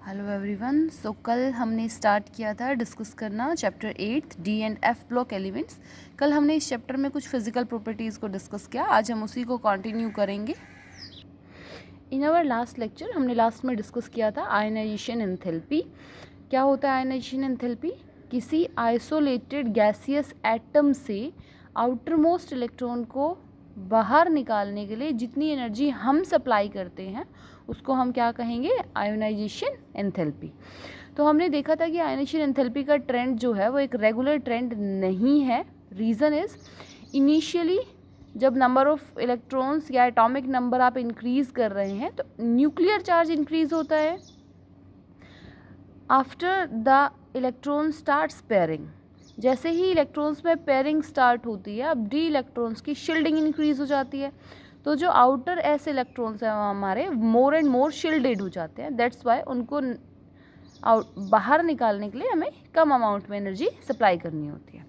Hello everyone. सो कल हमने start किया था डिस्कस करना chapter 8 D and F block elements. कल हमने इस चैप्टर में कुछ फिजिकल प्रॉपर्टीज़ को डिस्कस किया, आज हम उसी को कंटिन्यू करेंगे। इन आवर लास्ट लेक्चर हमने लास्ट में डिस्कस किया था आयनाइजेशन एंथैल्पी। क्या होता है आयनाइजेशन एंथैल्पी? किसी आइसोलेटेड गैसियस एटम से आउटर मोस्ट इलेक्ट्रॉन को बाहर निकालने के लिए जितनी एनर्जी हम सप्लाई करते हैं उसको हम क्या कहेंगे? Ionisation enthalpy. तो हमने देखा था कि आयोनाइजेशन एंथैल्पी का ट्रेंड जो है वो एक रेगुलर ट्रेंड नहीं है। रीज़न इज़ इनिशियली जब नंबर ऑफ इलेक्ट्रॉन्स या एटॉमिक नंबर आप इंक्रीज़ कर रहे हैं तो न्यूक्लियर चार्ज इंक्रीज़ होता है। After the electron starts pairing, जैसे ही इलेक्ट्रॉन्स में पेयरिंग स्टार्ट होती है अब डी इलेक्ट्रॉन्स की शील्डिंग इंक्रीज़ हो जाती है, तो जो आउटर एस इलेक्ट्रॉन्स हैं हमारे मोर एंड मोर शील्डेड हो जाते हैं। दैट्स वाई उनको बाहर निकालने के लिए हमें कम अमाउंट में एनर्जी सप्लाई करनी होती है।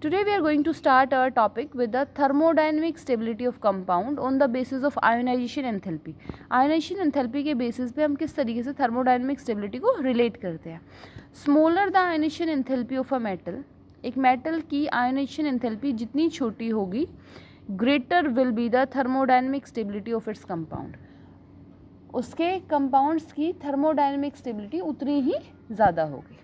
Today we are going to start our topic with the thermodynamic stability of compound on the basis of ionization enthalpy. Ionization enthalpy के बेसिस पे हम किस तरीके से थर्मोडायनेमिक स्टेबिलिटी को रिलेट करते हैं। Smaller the ionisation enthalpy of a metal, एक मेटल की आयोनाइजेशन एंथैल्पी जितनी छोटी होगी greater will be the thermodynamic stability of its compound, उसके कंपाउंड्स की थर्मोडायनेमिक स्टेबिलिटी उतनी ही ज़्यादा होगी।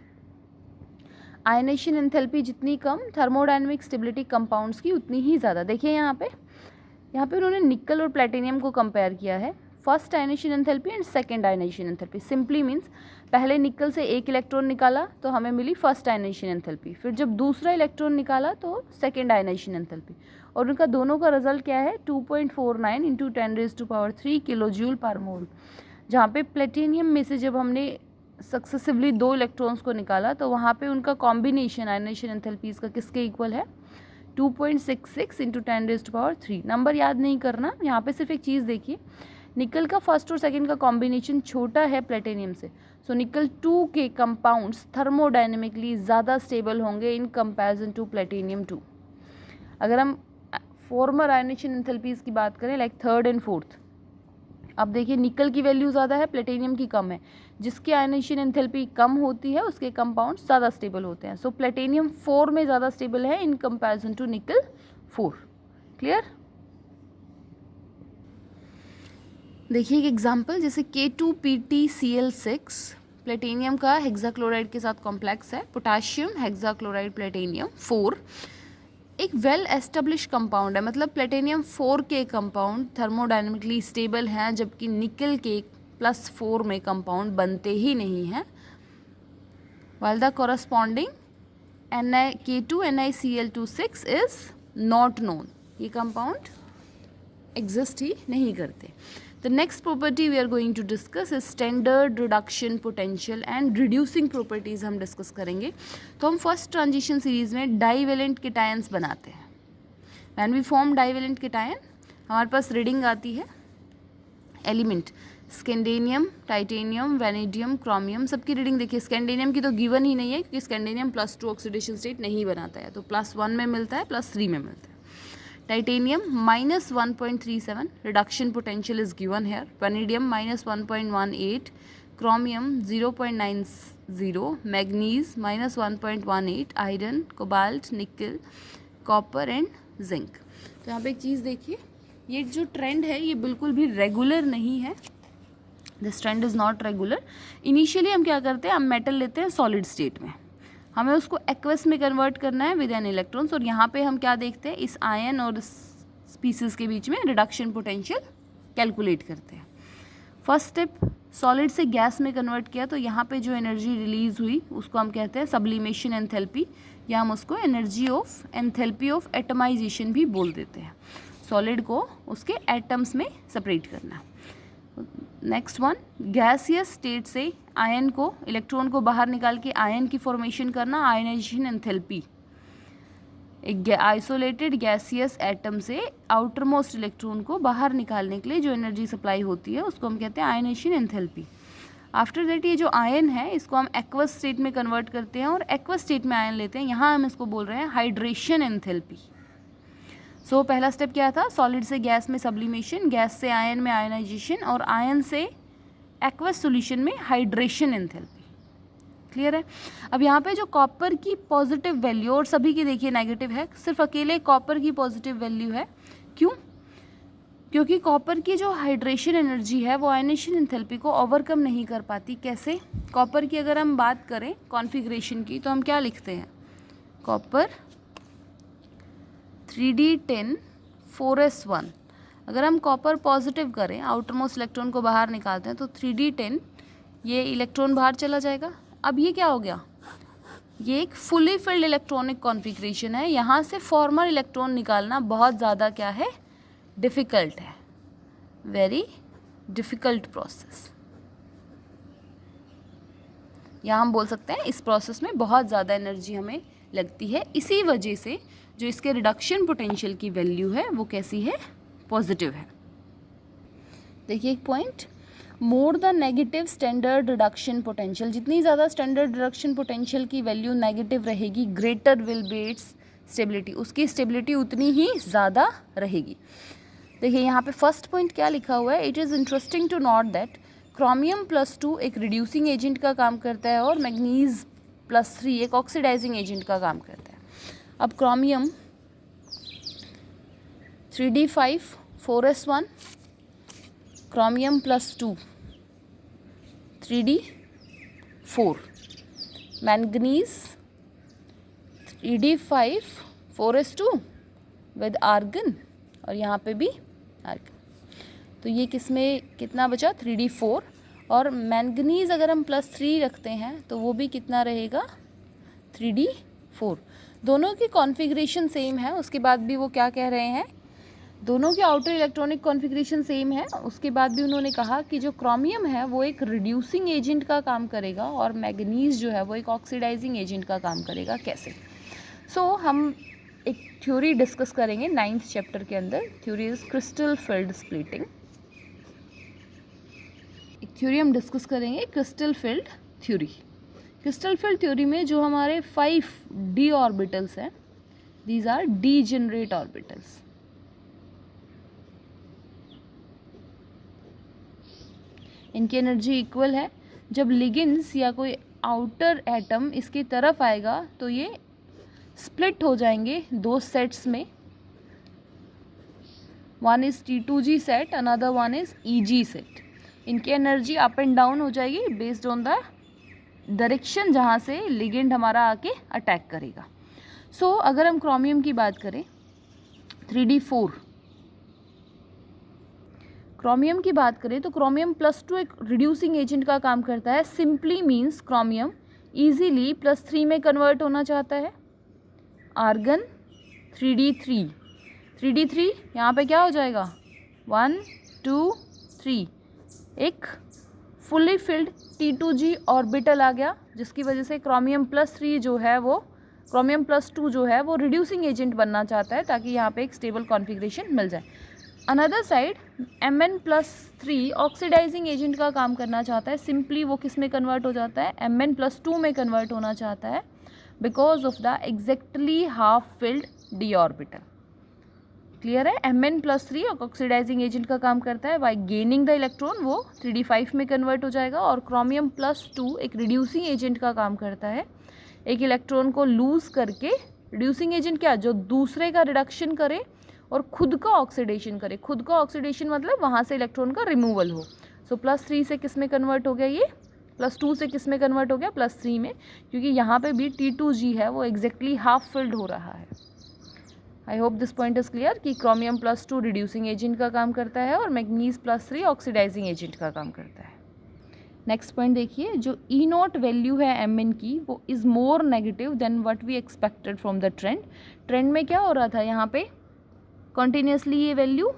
आयनाइजेशन एंथैल्पी जितनी कम, थर्मोडायनेमिक स्टेबिलिटी कंपाउंड्स की उतनी ही ज़्यादा। देखिए यहाँ पे उन्होंने निकल और प्लेटिनियम को कंपेयर किया है। First ionization enthalpy and second ionization enthalpy. Simply means पहले निकल से एक इलेक्ट्रॉन निकाला तो हमें मिली फर्स्ट आयनाइजेशन एंथैल्पी, फिर जब दूसरा इलेक्ट्रॉन निकाला तो सेकंड आयनाइजेशन एंथैल्पी, और उनका दोनों का रिजल्ट क्या है? 2.49 इंटू 10⁻³ किलो जूल पर मोल। जहाँ पे प्लेटिनियम में से जब हमने सक्सेसिवली 2 इलेक्ट्रॉन्स को निकाला तो वहाँ पे उनका कॉम्बिनेशन आयनाइजेशन एंथैल्पीज़ का किसके इक्वल है? 2.66 इंटू 10⁻³ नंबर याद नहीं करना, यहाँ पे सिर्फ एक चीज़ देखिए, निकल का फर्स्ट और सेकंड का कॉम्बिनेशन छोटा है प्लेटिनियम से, सो निकल 2 के कंपाउंड्स थर्मोडायनेमिकली ज़्यादा स्टेबल होंगे इन कंपैरिजन टू प्लेटिनियम 2। अगर हम फॉर्मर आयनाइजेशन एंथैल्पीज़ की बात करें लाइक थर्ड एंड फोर्थ, अब देखिए निकल की वैल्यू ज़्यादा है, प्लेटिनियम की कम है, जिसकी आयनाइजेशन एंथैल्पी कम होती है उसके कंपाउंड्स ज़्यादा स्टेबल होते हैं। सो प्लेटिनियम 4 में ज़्यादा स्टेबल है इन कंपैरिजन टू निकल 4। क्लियर? देखिए एक एग्जांपल, जैसे K2PtCl6 प्लेटिनियम का हेक्साक्लोराइड के साथ कॉम्प्लेक्स है, पोटाशियम हेक्साक्लोराइड प्लेटिनियम 4 एक वेल एस्टेब्लिश कंपाउंड है, मतलब प्लेटिनियम 4 के कंपाउंड थर्मोडायनेमिकली स्टेबल हैं जबकि निकल के +4 में कंपाउंड बनते ही नहीं हैं। while the corresponding K2NiCl26 is not known, ये कंपाउंड एग्जिस्ट ही नहीं करते। The next property we are going to discuss is standard reduction potential and reducing properties हम डिस्कस करेंगे। तो हम फर्स्ट ट्रांजिशन सीरीज में डाईवेलेंट केटायंस बनाते हैं। When we form divalent cation हमारे पास रीडिंग आती है element scandium, titanium, vanadium, chromium, सबकी रीडिंग देखिए। स्कैंडिनियम की तो गिवन ही नहीं है क्योंकि स्कैंडिनियम +2 ऑक्सीडेशन स्टेट नहीं बनाता है, तो +1 में मिलता है, +3 में मिलता है। Titanium -1.37 reduction potential is given here, vanadium -1.18, chromium 0.90, manganese -1.18, iron, cobalt, निकल, कॉपर एंड जिंक। तो यहाँ पे एक चीज़ देखिए, ये जो ट्रेंड है ये बिल्कुल भी रेगुलर नहीं है। This trend is not regular. Initially हम क्या करते हैं, हम मेटल लेते हैं सॉलिड स्टेट में, हमें उसको एक्वस में कन्वर्ट करना है विद एन इलेक्ट्रॉन्स, और यहाँ पे हम क्या देखते हैं, इस आयन और स्पीसीज के बीच में रिडक्शन पोटेंशियल कैलकुलेट करते हैं। फर्स्ट स्टेप सॉलिड से गैस में कन्वर्ट किया तो यहाँ पे जो एनर्जी रिलीज हुई उसको हम कहते हैं सब्लिमेशन एंथैल्पी, या हम उसको एंथैल्पी ऑफ एटमाइजेशन भी बोल देते हैं। सॉलिड को उसके एटम्स में सेपरेट करना। नेक्स्ट वन, गैसियस स्टेट से आयन को, इलेक्ट्रॉन को बाहर निकाल के आयन की फॉर्मेशन करना, आयनाइजेशन एंथैल्पी। एक आइसोलेटेड गैसियस एटम से आउटर मोस्ट इलेक्ट्रॉन को बाहर निकालने के लिए जो एनर्जी सप्लाई होती है उसको हम कहते हैं आयनाइजेशन एंथैल्पी। आफ्टर दैट ये जो आयन है इसको हम एक्वस स्टेट में कन्वर्ट करते हैं और एक्वस स्टेट में आयन लेते हैं, यहाँ हम इसको बोल रहे हैं हाइड्रेशन एंथैल्पी। सो पहला स्टेप क्या था, सॉलिड से गैस में सब्लिमेशन, गैस से आयन में आयनाइजेशन, और आयन से एक्वस सॉल्यूशन में हाइड्रेशन एंथैल्पी। क्लियर है। अब यहाँ पे जो कॉपर की पॉजिटिव वैल्यू और सभी की देखिए नेगेटिव है, सिर्फ अकेले कॉपर की पॉजिटिव वैल्यू है। क्यों? क्योंकि कॉपर की जो हाइड्रेशन एनर्जी है वो आयनेशन एंथैल्पी को ओवरकम नहीं कर पाती। कैसे? कॉपर की अगर हम बात करें कॉन्फ़िगरेशन की तो हम क्या लिखते हैं? Copper 3d10 4s1। अगर हम कॉपर पॉजिटिव करें, आउटर मोस्ट इलेक्ट्रॉन को बाहर निकालते हैं तो 3d10 ये इलेक्ट्रॉन बाहर चला जाएगा। अब ये क्या हो गया? ये एक फुली फिल्ड इलेक्ट्रॉनिक कॉन्फ़िगरेशन है। यहाँ से फॉर्मर इलेक्ट्रॉन निकालना बहुत ज़्यादा क्या है? डिफ़िकल्ट है, वेरी डिफ़िकल्ट प्रोसेस। यहाँ हम बोल सकते हैं इस प्रोसेस में बहुत ज़्यादा एनर्जी हमें लगती है। इसी वजह से जो इसके रिडक्शन पोटेंशियल की वैल्यू है वो कैसी है? पॉजिटिव है। देखिए एक point, more the negative standard reduction potential, जितनी ज़्यादा स्टैंडर्ड रिडक्शन पोटेंशियल की वैल्यू नेगेटिव रहेगी, greater will be it's stability, उसकी स्टेबिलिटी उतनी ही ज़्यादा रहेगी। देखिए यहाँ पे फर्स्ट पॉइंट क्या लिखा हुआ है? It is interesting to note that chromium +2 एक रिड्यूसिंग एजेंट का काम करता है और मैग्नीज +3 एक ऑक्सीडाइजिंग एजेंट का काम करता है। अब chromium 3d5 4s1, chromium +2 3d4, manganese 3d5 4s2 with argon, और यहाँ पे भी आर्गन। तो ये किस में कितना बचा? 3d4। और मैंगनीज अगर हम +3 रखते हैं तो वो भी कितना रहेगा? 3d4। दोनों की कॉन्फ़िगरेशन सेम है। उसके बाद भी वो क्या कह रहे हैं? दोनों के आउटर इलेक्ट्रॉनिक कॉन्फ़िगरेशन सेम है। उसके बाद भी उन्होंने कहा कि जो क्रोमियम है वो एक रिड्यूसिंग एजेंट का काम करेगा और मैग्नीज जो है वो एक ऑक्सीडाइजिंग एजेंट का काम करेगा। कैसे? हम एक थ्योरी डिस्कस करेंगे 9th चैप्टर के अंदर। Theory is crystal field splitting. एक थ्योरी हम डिस्कस करेंगे, crystal field theory. Crystal field theory में जो हमारे 5 d ऑर्बिटल्स हैं, दीज आर डीजेनरेट ऑर्बिटल्स। इनकी एनर्जी इक्वल है। जब लिगेंड्स या कोई आउटर एटम इसकी तरफ आएगा तो ये स्प्लिट हो जाएंगे 2 सेट्स में। One is T2G set, another one is EG set. इनकी एनर्जी अप एंड डाउन हो जाएगी बेस्ड ऑन द डायरेक्शन जहाँ से लिगेंड हमारा आके अटैक करेगा। अगर हम क्रोमियम की बात करें 3d4, क्रोमियम की बात करें तो क्रोमियम +2 एक रिड्यूसिंग एजेंट का काम करता है। सिंपली मीन्स क्रोमियम इजीली +3 में कन्वर्ट होना चाहता है। आर्गन 3d3 यहाँ पे क्या हो जाएगा? 1 2 3, एक फुली फिल्ड T2G ऑर्बिटल आ गया, जिसकी वजह से क्रोमियम +3 जो है वो क्रोमियम +2 जो है वो रिड्यूसिंग एजेंट बनना चाहता है ताकि यहाँ पे एक स्टेबल कॉन्फ़िगरेशन मिल जाए। Another side Mn+3 oxidising agent का काम करना चाहता है। सिंपली वो किस में कन्वर्ट हो जाता है? Mn+2 में कन्वर्ट होना चाहता है because of the exactly half filled d orbital. Clear है? Mn+3 ऑक्सीडाइजिंग एजेंट का काम करता है। बाय गेनिंग द इलेक्ट्रॉन वो 3d5 में कन्वर्ट हो जाएगा। और क्रोमियम +2 एक रिड्यूसिंग एजेंट का काम करता है, एक इलेक्ट्रॉन को लूज करके। रिड्यूसिंग एजेंट क्या? जो दूसरे का रिडक्शन करे और खुद का ऑक्सीडेशन करे। खुद का ऑक्सीडेशन मतलब वहाँ से इलेक्ट्रॉन का रिमूवल हो। +3 से किस में कन्वर्ट हो गया? ये +2 से किस में कन्वर्ट हो गया? +3 में, क्योंकि यहाँ पे भी T2G है वो एग्जैक्टली हाफ फिल्ड हो रहा है। I hope this point is clear कि क्रोमियम +2 रिड्यूसिंग एजेंट का काम करता है और मैग्नीज +3 ऑक्सीडाइजिंग एजेंट का काम करता है। नेक्स्ट पॉइंट देखिए, जो E0 वैल्यू है Mn की वो is more negative than what we expected from the trend. Trend में क्या हो रहा था? यहाँ पे कॉन्टीन्यूसली ये वैल्यू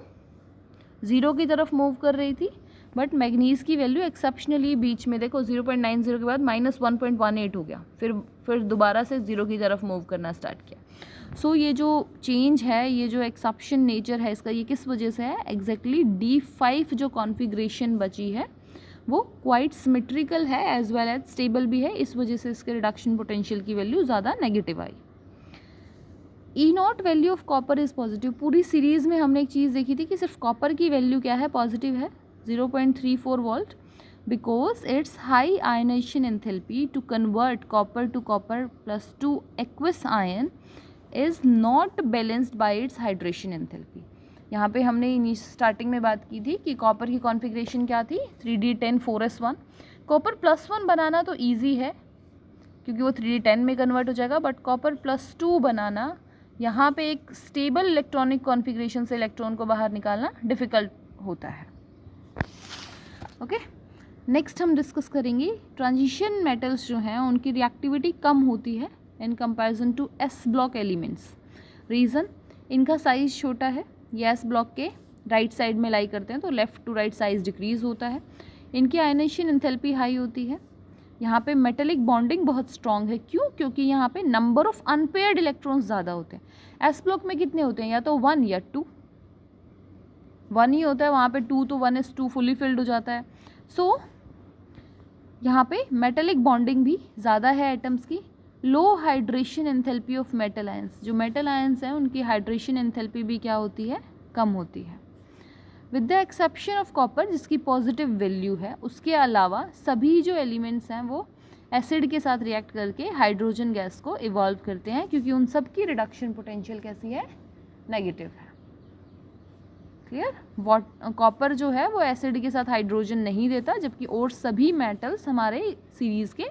0 की तरफ मूव कर रही थी, बट मैग्नीज की वैल्यू एक्सेप्शनली बीच में देखो 0.90 के बाद -1.18 हो गया, फिर दोबारा से 0 की तरफ मूव करना स्टार्ट किया। ये जो चेंज है, ये जो एक्सेप्शन नेचर है इसका, ये किस वजह से है? एग्जैक्टली D5 जो कॉन्फ़िगरेशन बची है वो क्वाइट सिमेट्रिकल है एज वेल एज स्टेबल भी है। इस वजह से इसके रिडक्शन पोटेंशियल की वैल्यू ज़्यादा negative I. E0 value of copper is positive. पूरी सीरीज़ में हमने एक चीज़ देखी थी कि सिर्फ कॉपर की वैल्यू क्या है? पॉजिटिव है, 0.34 volt. because its high ionization enthalpy to convert copper to copper plus 2 aqueous ion is not balanced by its hydration enthalpy. यहाँ पे हमने स्टार्टिंग में बात की थी कि कॉपर की कॉन्फ़िगरेशन क्या थी 3d10 4s1. कॉपर +1 बनाना तो ईजी है क्योंकि वो 3d10 में कन्वर्ट हो जाएगा, बट कॉपर +2 बनाना यहाँ पे एक स्टेबल इलेक्ट्रॉनिक कॉन्फ़िगरेशन से इलेक्ट्रॉन को बाहर निकालना डिफ़िकल्ट होता है. ओके, नेक्स्ट हम डिस्कस करेंगे ट्रांजिशन मेटल्स जो हैं उनकी रिएक्टिविटी कम होती है in comparison to S block elements. Reason, इनका साइज़ छोटा है. ये एस ब्लॉक के राइट साइड में लाई करते हैं तो left to right size decrease होता है. इनकी आयनाइजेशन एंथैल्पी हाई होती है. यहाँ पे मेटेलिक बॉन्डिंग बहुत स्ट्रॉन्ग है. क्यों? क्योंकि यहाँ पे नंबर ऑफ़ अनपेयर्ड इलेक्ट्रॉन्स ज़्यादा होते हैं. एस ब्लॉक में कितने होते हैं? या तो 1 या 2. 1 ही होता है, वहाँ पे 2 तो 1s2 फुली फिल्ड हो जाता है. सो यहाँ पे मेटेलिक बॉन्डिंग भी ज़्यादा है एटम्स की. Low hydration enthalpy of metal ions, जो मेटल आयंस हैं उनकी हाइड्रेशन एंथैल्पी भी क्या होती है? कम होती है. With the exception of copper जिसकी पॉजिटिव वैल्यू है, उसके अलावा सभी जो एलिमेंट्स हैं वो एसिड के साथ रिएक्ट करके हाइड्रोजन गैस को इवॉल्व करते हैं क्योंकि उन सब की रिडक्शन पोटेंशियल कैसी है? नेगेटिव है. क्लियर? कॉपर जो है वो एसिड के साथ हाइड्रोजन नहीं देता, जबकि और सभी मेटल्स हमारे सीरीज़ के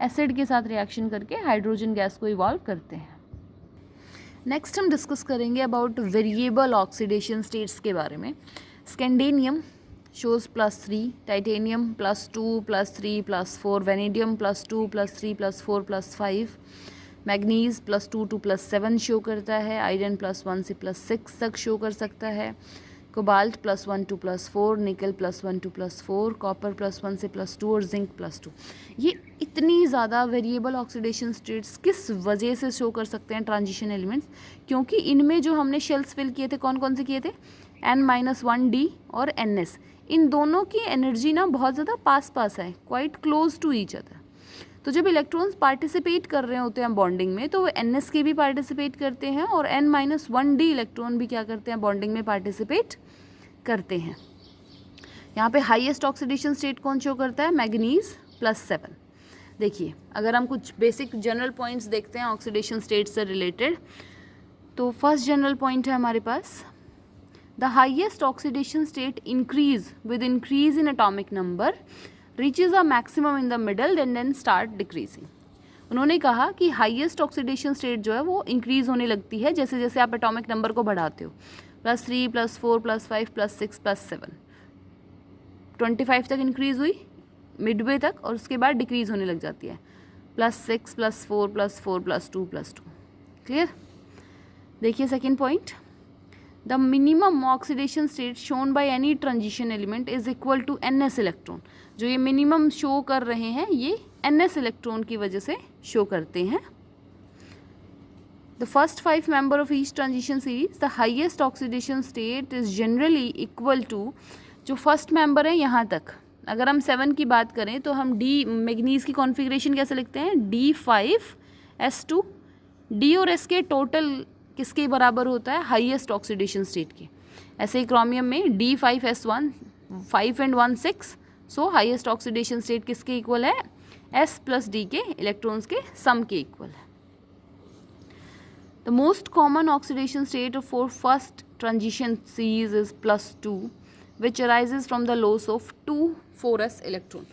एसिड के साथ रिएक्शन करके हाइड्रोजन गैस को इवॉल्व करते हैं. नेक्स्ट हम डिस्कस करेंगे अबाउट वेरिएबल ऑक्सीडेशन स्टेट्स के बारे में. Scandium shows +3, titanium +2 +3 +4, vanadium +2 +3 +4 +5, manganese +2 to +7 show करता है. आयरन +1 से +6 तक शो कर सकता है. कोबाल्ट +1 to +4, निकल +1 to +4, कॉपर +1 से +2 और जिंक +2. ये इतनी ज़्यादा वेरिएबल ऑक्सीडेशन स्टेट्स किस वजह से शो कर सकते हैं ट्रांजिशन एलिमेंट्स? क्योंकि इनमें जो हमने शेल्स फिल किए थे कौन कौन से किए थे? N-1D और NS. इन दोनों की एनर्जी ना बहुत ज़्यादा पास पास है, quite close to each other. तो जब इलेक्ट्रॉन्स पार्टिसिपेट कर रहे होते हैं बॉन्डिंग में तो वो NS के भी पार्टिसिपेट करते हैं और N-1D इलेक्ट्रॉन भी क्या करते हैं? बॉन्डिंग में पार्टिसिपेट करते हैं. यहाँ पे हाईएस्ट ऑक्सीडेशन स्टेट कौन शो करता है? मैग्नीज +7. देखिए, अगर हम कुछ बेसिक जनरल पॉइंट्स देखते हैं ऑक्सीडेशन स्टेट से रिलेटेड, तो फर्स्ट जनरल पॉइंट है हमारे पास, the highest oxidation state increase with increase in atomic number reaches a maximum in the middle and then start decreasing. उन्होंने कहा कि हाईएस्ट ऑक्सीडेशन स्टेट जो है वो इंक्रीज होने लगती है जैसे जैसे आप एटॉमिक नंबर को बढ़ाते हो. +3 +4 +5 +6 +7, 25 तक इंक्रीज हुई मिडवे तक और उसके बाद डिक्रीज होने लग जाती है. +6 +4 +4 +2 +2. क्लियर? देखिए second point, the minimum oxidation state shown by any transition element is equal to NS electron. जो ये मिनिमम शो कर रहे हैं ये NS इलेक्ट्रॉन की वजह से शो करते हैं. The first 5 member of each transition series the highest oxidation state is generally equal to, जो फर्स्ट मेंबर है यहाँ तक, अगर हम 7 की बात करें तो हम डी मैग्नीज की कॉन्फ़िगरेशन कैसे लिखते हैं? D5S2. डी और एस के टोटल किसके बराबर होता है? हाईएस्ट ऑक्सीडेशन स्टेट के. ऐसे ही क्रोमियम में D5S1, 5 and 1 6. So highest oxidation state किसके इक्वल है? S + D के इलेक्ट्रॉन्स के सम के इक्वल है. The most common oxidation state for first transition series is +2 which arises from the loss of 2 4s electron.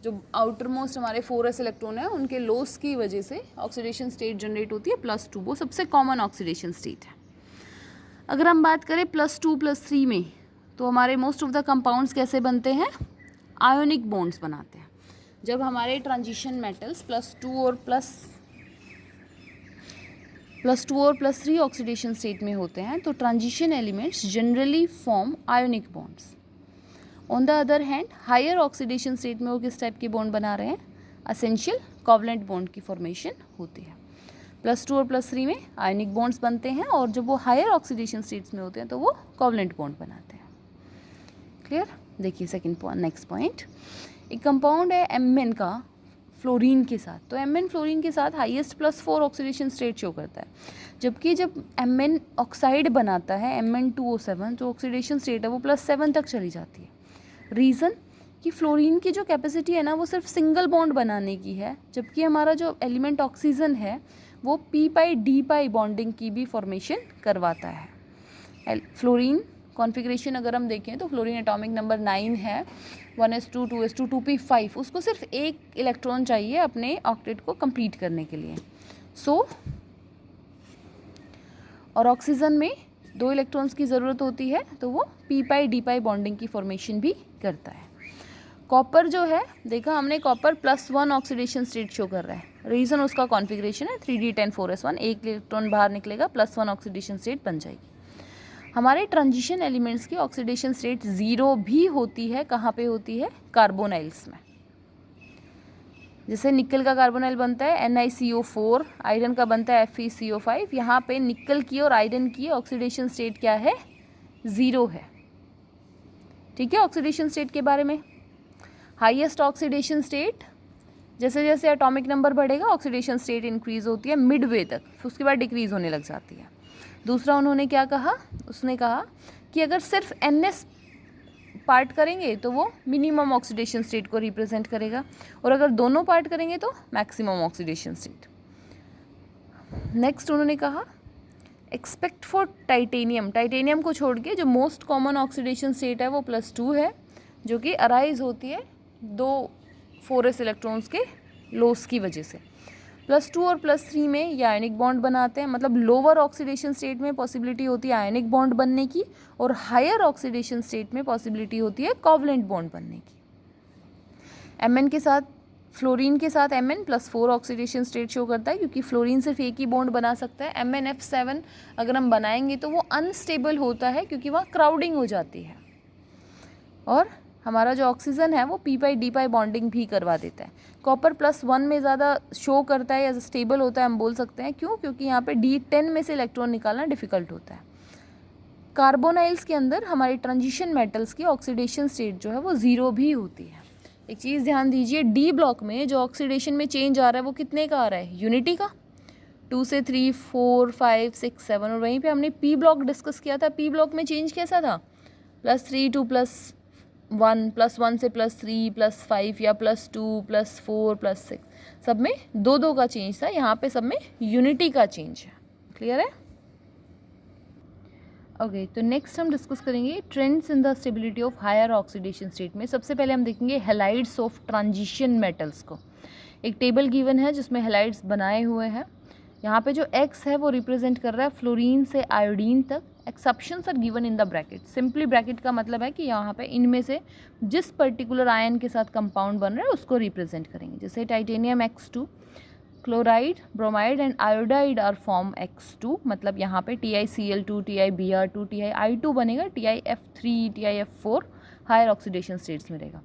जो आउटर मोस्ट हमारे 4s electron है उनके लॉस की वजह से ऑक्सीडेशन स्टेट जनरेट होती है +2. वो सबसे कॉमन ऑक्सीडेशन स्टेट है. अगर हम बात करें +2 +3 में तो हमारे मोस्ट ऑफ द कंपाउंड्स कैसे बनते हैं? आयोनिक बॉन्ड्स बनाते हैं. जब हमारे ट्रांजिशन मेटल्स +2 और +3 ऑक्सीडेशन स्टेट में होते हैं तो transition elements generally form ionic bonds. On the other hand higher oxidation state में वो किस टाइप के बॉन्ड बना रहे हैं? असेंशियल कोवलेंट बॉन्ड की फॉर्मेशन होती है. +2 और +3 में आयोनिक बॉन्ड्स बनते हैं और जब वो हायर ऑक्सीडेशन स्टेट्स में होते हैं तो वो कोवलेंट बॉन्ड बनाते हैं. क्लियर? देखिए सेकंड पॉइंट, नेक्स्ट पॉइंट, एक कंपाउंड है Mn का फ्लोरीन के साथ. तो Mn फ्लोरीन के साथ हाईएस्ट +4 ऑक्सीडेशन स्टेट शो करता है, जबकि जब Mn ऑक्साइड बनाता है Mn2O7 जो ऑक्सीडेशन स्टेट है वो +7 तक चली जाती है. रीज़न, कि फ्लोरीन की जो कैपेसिटी है ना वो सिर्फ सिंगल बॉन्ड बनाने की है, जबकि हमारा जो एलिमेंट ऑक्सीजन है वो पी पाई डी पाई बॉन्डिंग की भी फॉर्मेशन करवाता है। फ्लोरीन कॉन्फ़िगरेशन अगर हम देखें तो फ्लोरीन एटॉमिक नंबर 9 है, 1s2 2s2 2p5, उसको सिर्फ एक इलेक्ट्रॉन चाहिए अपने ऑक्टेट को कंप्लीट करने के लिए। और ऑक्सीजन में 2 इलेक्ट्रॉन्स की ज़रूरत होती है, तो वो पी पाई डी पाई बॉन्डिंग की फॉर्मेशन भी करता है। कॉपर जो है, देखा हमने कॉपर +1 ऑक्सीडेशन स्टेट शो कर रहा है, रीज़न उसका कॉन्फ़िगरेशन है 3d10 4s1, एक इलेक्ट्रॉन बाहर निकलेगा, +1 ऑक्सीडेशन स्टेट बन जाएगी। हमारे ट्रांजिशन एलिमेंट्स की ऑक्सीडेशन स्टेट 0 भी होती है, कहाँ पे होती है? कार्बोनाइल्स में। जैसे निकल का कार्बोनाइल बनता है NiCO4, आयरन का बनता है FeCO5, यहाँ पे निकल की और आयरन की ऑक्सीडेशन स्टेट क्या है? 0 है। ठीक है, ऑक्सीडेशन स्टेट के बारे में। हाईएस्ट ऑक्सीडेशन स्टेट, जैसे जैसे एटॉमिक नंबर बढ़ेगा ऑक्सीडेशन स्टेट इंक्रीज होती है मिडवे तक, फिर उसके बाद डिक्रीज होने लग जाती है। दूसरा उन्होंने क्या कहा? उसने कहा कि अगर सिर्फ NS पार्ट करेंगे तो वो मिनिमम ऑक्सीडेशन स्टेट को रिप्रेजेंट करेगा, और अगर दोनों पार्ट करेंगे तो मैक्सिमम ऑक्सीडेशन स्टेट। नेक्स्ट उन्होंने कहा एक्सपेक्ट फॉर टाइटेनियम, टाइटेनियम को छोड़ के जो मोस्ट कॉमन ऑक्सीडेशन स्टेट है वो +2 है, जो कि अराइज होती है 2 4s इलेक्ट्रॉन्स के लॉस की वजह से। +2 और +3 में ये आयनिक बॉन्ड बनाते हैं, मतलब लोअर ऑक्सीडेशन स्टेट में पॉसिबिलिटी होती है आयनिक बॉन्ड बनने की, और हायर ऑक्सीडेशन स्टेट में पॉसिबिलिटी होती है कोवलेंट बॉन्ड बनने की। Mn के साथ, फ्लोरीन के साथ Mn +4 ऑक्सीडेशन स्टेट शो करता है, क्योंकि फ्लोरीन सिर्फ एक ही बॉन्ड बना सकता है। MnF7 अगर हम बनाएंगे तो वो अनस्टेबल होता है, क्योंकि वहाँ क्राउडिंग हो जाती है, और हमारा जो ऑक्सीजन है वो पी पाई डी पाई बॉन्डिंग भी करवा देता है। कॉपर +1 में ज़्यादा शो करता है या स्टेबल होता है, हम बोल सकते हैं। क्यों? क्योंकि यहाँ पे D10 में से इलेक्ट्रॉन निकालना डिफिकल्ट होता है। कार्बोनाइल्स के अंदर हमारी ट्रांजिशन मेटल्स की ऑक्सीडेशन स्टेट जो है वो 0 भी होती है। एक चीज़ ध्यान दीजिए, डी ब्लॉक में जो ऑक्सीडेशन में चेंज आ रहा है वो कितने का आ रहा है? यूनिटी का, 2 से 3 4 5 6 7, और वहीं पे हमने पी ब्लॉक डिस्कस किया था। पी ब्लॉक में चेंज कैसा था? +3 to +1, +1 से +3 +5 या +2 +4 +6, सब में 2 का चेंज था। यहाँ पे सब में यूनिटी का चेंज है। क्लियर है? ओके, तो नेक्स्ट हम डिस्कस करेंगे trends in the stability of higher oxidation state में। सबसे पहले हम देखेंगे हैलाइड्स ऑफ ट्रांजिशन मेटल्स को। एक टेबल गिवन है जिसमें हैलाइड्स बनाए हुए हैं। यहाँ पे जो X है वो रिप्रेजेंट कर रहा है फ्लोरीन से आयोडीन तक। Exceptions are given in the bracket. Simply bracket का मतलब है कि यहाँ पे इनमें से जिस पर्टिकुलर आयन के साथ कंपाउंड बन रहा है उसको रिप्रेजेंट करेंगे। जैसे titanium X2, chloride, bromide and iodide are form X2, मतलब यहाँ पे TiCl2, TiBr2, TiI2 बनेगा, TiF3, TiF4 higher oxidation states में रहेगा।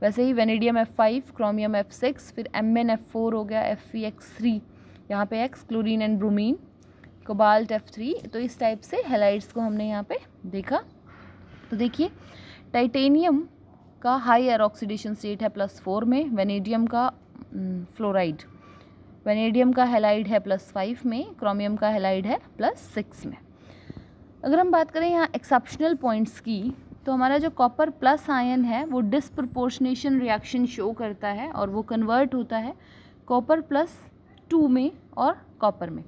वैसे ही वेनेडियम F5, क्रोमियम F6, फिर MnF4 हो गया, FeX3, यहाँ पे X, chlorine and bromine, cobalt F3। तो इस टाइप से हैलाइड्स को हमने यहाँ पे देखा। तो देखिए टाइटेनियम का हायर ऑक्सीडेशन स्टेट है +4 में, वेनेडियम का फ्लोराइड, वेनेडियम का हैलाइड है +5 में, क्रोमियम का हैलाइड है +6 में। अगर हम बात करें यहाँ एक्सेप्शनल पॉइंट्स की, तो हमारा जो कॉपर प्लस आयन है वो डिस्प्रपोर्शनेशन रिएक्शन शो करता है, और वो कन्वर्ट होता है कॉपर +2 में और कॉपर में।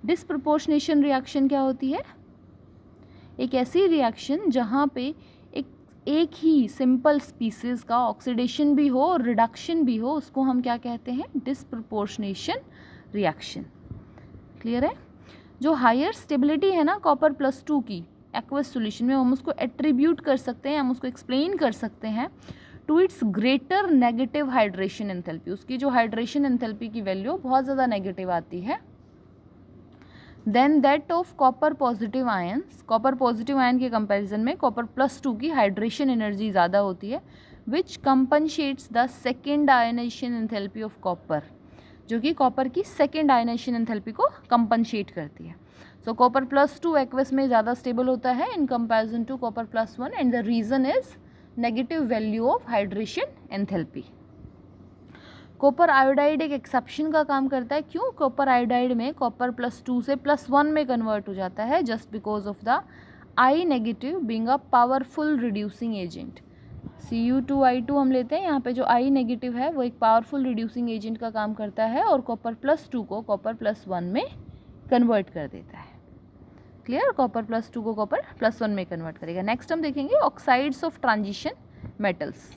डिस्प्रपोर्शनेशन रिएक्शन क्या होती है? एक ऐसी रिएक्शन जहाँ पे एक ही सिंपल स्पीसीज का ऑक्सीडेशन भी हो और रिडक्शन भी हो, उसको हम क्या कहते हैं? Disproportionation reaction. क्लियर है? जो हायर स्टेबिलिटी है ना कॉपर +2 की एक्वस सॉल्यूशन में, हम उसको एट्रीब्यूट कर सकते हैं, हम उसको एक्सप्लेन कर सकते हैं to its greater negative hydration enthalpy. उसकी जो हाइड्रेशन एंथैल्पी की वैल्यू बहुत ज़्यादा नेगेटिव आती है then that of copper positive ions. Copper positive ion के कंपैरिजन में कॉपर +2 की हाइड्रेशन एनर्जी ज़्यादा होती है, which compensates the second ionisation enthalpy of copper, जो कि कॉपर की सेकेंड आयनाइजेशन एंथैल्पी को कंपनशेट करती है। सो कॉपर +2 एक्वस में ज़्यादा स्टेबल होता है in comparison to copper +1, and the reason is negative value of hydration enthalpy. Copper iodide एक एक्सेप्शन का काम करता है। क्यों? कॉपर आयोडाइड में कॉपर +2 से +1 में कन्वर्ट हो जाता है, just because of the I negative being a powerful reducing agent. Cu2I2 हम लेते हैं, यहाँ पे जो I नेगेटिव है वो एक पावरफुल रिड्यूसिंग एजेंट का काम करता है और कॉपर +2 को कॉपर +1 में कन्वर्ट कर देता है। क्लियर? कॉपर +2 को कॉपर +1 में कन्वर्ट करेगा। नेक्स्ट हम देखेंगे oxides of transition metals.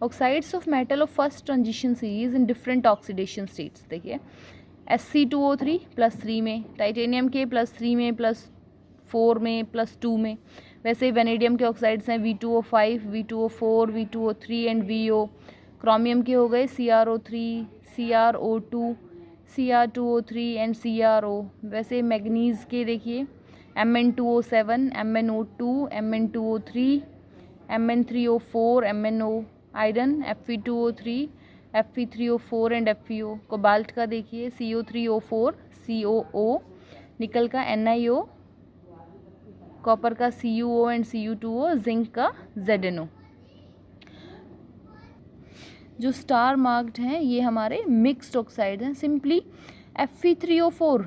Oxides of metal of first transition series in different oxidation states. देखिए Sc2O3 +3 में, टाइटेनियम के +3 में, +4 में, +2 में। वैसे ही वेनेडियम के ऑक्साइड्स हैं V2O5, V2O4, V2O3 and VO। Chromium के हो गए CrO3, CrO2, Cr2O3 and CrO। वैसे मैग्नीज के देखिए Mn2O7, MnO2, Mn2O3, Mn3O4, MnO। Iron Fe2O3, Fe3O4 and FeO। Cobalt का देखिए CO3O4, COO। निकल का NiO, कॉपर का CuO एंड Cu2O, जिंक का ZnO। जो स्टार मार्क्ड हैं ये हमारे मिक्स्ड ऑक्साइड हैं। Simply Fe3O4,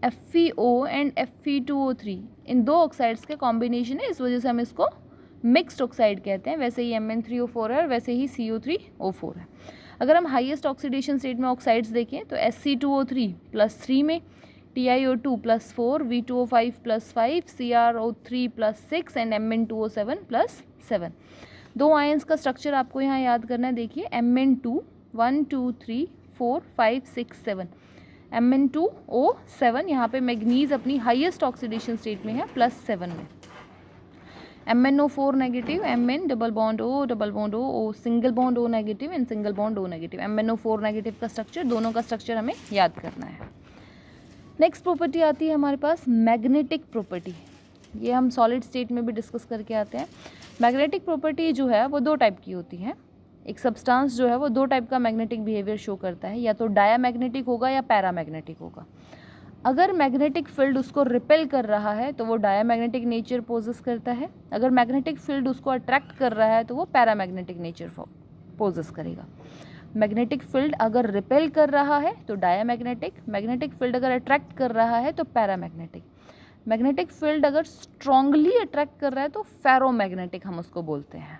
FeO and Fe2O3 इन दो ऑक्साइड्स के कॉम्बिनेशन है, इस वजह से हम इसको मिक्स्ड ऑक्साइड कहते हैं। वैसे ही Mn3O4 है और वैसे ही CO3O4 है। अगर हम हाईएस्ट ऑक्सीडेशन स्टेट में ऑक्साइड्स देखें तो Sc2O3 +3 में, TiO2 +4, V2O5 +5, CrO3 +6 and Mn2O7 +7। दो आयंस का स्ट्रक्चर आपको यहाँ याद करना है। देखिए Mn2 1 2 3 4 5 6 7, Mn2O7 यहाँ पे मैग्नीज अपनी हाईएस्ट ऑक्सीडेशन स्टेट में है +7 में। MnO4 negative, Mn double bond O, single bond O negative and single bond O negative. MnO4 negative का स्ट्रक्चर, दोनों का स्ट्रक्चर हमें याद करना है। नेक्स्ट प्रॉपर्टी आती है हमारे पास मैग्नेटिक प्रॉपर्टी। ये हम सॉलिड स्टेट में भी डिस्कस करके आते हैं। मैग्नेटिक प्रॉपर्टी जो है वो दो टाइप की होती है। एक सब्सटेंस जो है वो दो टाइप का मैग्नेटिक बिहेवियर शो करता है, या तो डायामैग्नेटिक होगा या पैरामैग्नेटिक होगा। अगर मैग्नेटिक फील्ड उसको रिपेल कर रहा है तो वो डायामैग्नेटिक नेचर पोजेस करता है। अगर मैग्नेटिक फील्ड उसको अट्रैक्ट कर रहा है तो वो पैरामैग्नेटिक नेचर पोजेस करेगा। मैग्नेटिक फील्ड अगर रिपेल कर रहा है तो डायामैग्नेटिक, मैग्नेटिक फील्ड अगर अट्रैक्ट कर रहा है तो पैरामैग्नेटिक। मैग्नेटिक फील्ड अगर स्ट्रांगली अट्रैक्ट कर रहा है तो फेरोमैग्नेटिक हम उसको बोलते हैं।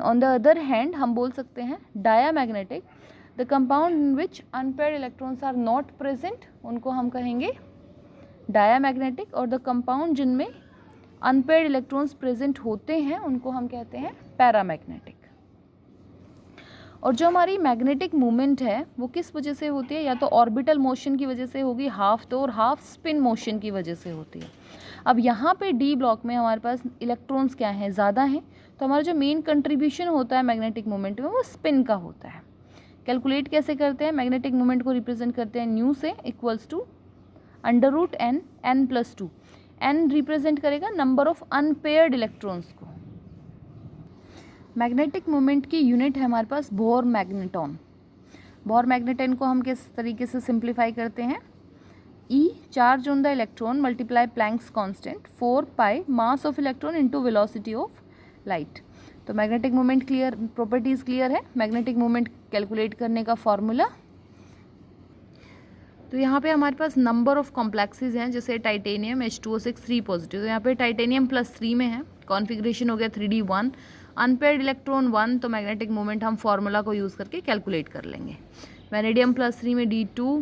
ऑन द अदर हैंड हम बोल सकते हैं diamagnetic. The compound in which unpaired electrons are not present उनको हम कहेंगे डायामैग्नेटिक, और द कंपाउंड जिनमें अनपेयर्ड इलेक्ट्रॉन्स प्रेजेंट होते हैं उनको हम कहते हैं पैरामैग्नेटिक। और जो हमारी मैग्नेटिक मूवमेंट है वो किस वजह से होती है? या तो ऑर्बिटल मोशन की वजह से होगी हाफ, तो और हाफ स्पिन मोशन की वजह से होती है। अब यहाँ पे डी ब्लॉक में हमारे पास इलेक्ट्रॉन्स क्या हैं? ज़्यादा हैं, तो हमारा जो मेन कंट्रीब्यूशन होता है मैग्नेटिक मूवमेंट में वो स्पिन का होता है। कैलकुलेट कैसे करते हैं? मैग्नेटिक मूवमेंट को रिप्रेजेंट करते हैं न्यू से, equals to √n n+2। n represent करेगा नंबर ऑफ अनपेयर्ड इलेक्ट्रॉन्स को। मैग्नेटिक मूवमेंट की यूनिट है हमारे पास बोर मैग्नेटॉन। बोर मैग्नेटॉन को हम किस तरीके से सिंप्लीफाई करते हैं? E charge on the electron multiply Planck's constant 4π mass of electron into velocity of light. तो magnetic movement clear, properties clear है। मैग्नेटिक मूवमेंट कैलकुलेट करने का फॉर्मूला, तो यहाँ पे हमारे पास नंबर ऑफ कॉम्प्लेक्सेस हैं, जैसे टाइटेनियम H2O6 3 पॉजिटिव, तो यहाँ पे टाइटेनियम +3 में है, कॉन्फ़िगरेशन हो गया 3D1, अनपेयर्ड इलेक्ट्रॉन 1, तो मैग्नेटिक मोमेंट हम फार्मूला को यूज़ करके कैलकुलेट कर लेंगे। वेनेडियम +3 में D2,